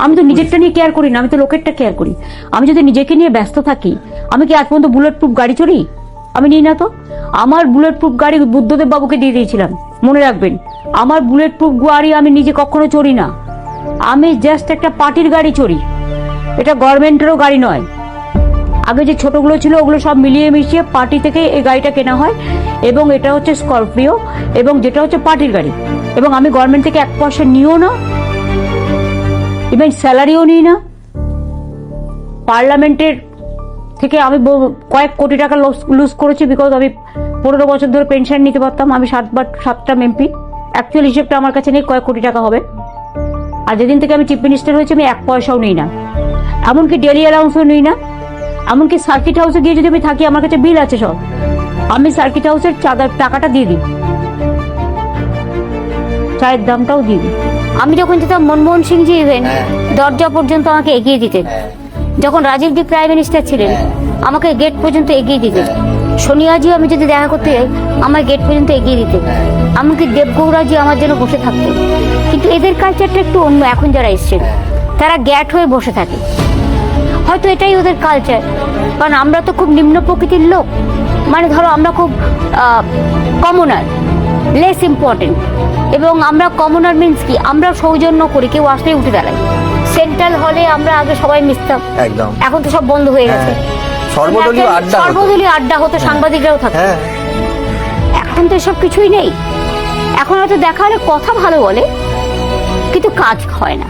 আমি তো নিজেরটা নিয়ে কেয়ার করি না, আমি তো লোকেরটা কেয়ার করি। আমি যদি নিজেকে নিয়ে ব্যস্ত থাকি, আমি কি আজ পর্যন্ত বুলেট প্রুফ গাড়ি চড়ি? আমি নিই না তো। আমার বুলেট প্রুফ গাড়ি বুদ্ধদেব বাবুকে দিয়ে দিয়েছিলাম, মনে রাখবেন। আমার বুলেট প্রুফ গাড়ি আমি নিজে কখনো চড়ি না। আমি জাস্ট একটা পার্টির গাড়ি চড়ি, এটা গভর্নমেন্টেরও গাড়ি নয়। আগে যে ছোটগুলো ছিল ওগুলো সব মিলিয়ে মিশিয়ে পার্টি থেকে এই গাড়িটা কেনা হয়, এবং এটা হচ্ছে স্করপিও, এবং যেটা হচ্ছে পার্টির গাড়ি। এবং আমি গভর্নমেন্ট থেকে 1 পয়সা নিও না, ইভেন স্যালারিও নিই না। পার্লামেন্টের থেকে আমি কয়েক কোটি টাকা লুজ করেছি, বিকজ আমি 15 বছর ধরে পেনশন নিতে পারতাম। আমি 7টা এমপি, অ্যাকচুয়াল হিসেবটা আমার কাছে নেই, কয়েক কোটি টাকা হবে। আর যেদিন থেকে আমি চিফ মিনিস্টার হয়েছি আমি 1 পয়সাও নিই না, এমনকি ডেলি অ্যালাউন্সও নিই না। এমনকি সার্কিট হাউসে গিয়ে যদি আমি থাকি, আমার কাছে বিল আছে সব, আমি সার্কিট হাউসের চাঁদার টাকাটা দিয়ে দিই, চায়ের দামটাও দিয়ে দিই। আমি যখন যেতাম, মনমোহন সিংজি ইভেন দরজা পর্যন্ত আমাকে এগিয়ে দিতেন। যখন রাজীবজি প্রাইম মিনিস্টার ছিলেন, আমাকে গেট পর্যন্ত এগিয়ে দিতেন। সোনিয়াজি আমি যদি দেখা করতে যাই, আমার গেট পর্যন্ত এগিয়ে দিতেন। এমনকি দেবগৌড়াজি আমার জন্য বসে থাকতেন। কিন্তু এদের কালচারটা একটু অন্য। এখন যারা এসছেন তারা গ্যাট হয়ে বসে থাকে, হয়তো এটাই ওদের কালচার। কারণ আমরা তো খুব নিম্ন প্রকৃতির লোক, মানে ধরো আমরা খুব কমনার, লেস ইম্পর্টেন্ট। এবং আমরা কমনার মিন্স কি, আমরা সৌজন্য করি, কেউ আসলেই উঠে দাঁড়াই। সেন্ট্রাল হলে আমরা আগে সবাই মিশতাম, একদম। এখন তো সব বন্ধ হয়ে গেছে। সর্বদলীয় আড্ডা হতো, সাংবাদিকরাও থাকতো। এখন তো এসব কিছুই নেই। এখন হয়তো দেখা হলে কথা ভালো বলে, কিন্তু কাজ হয় না।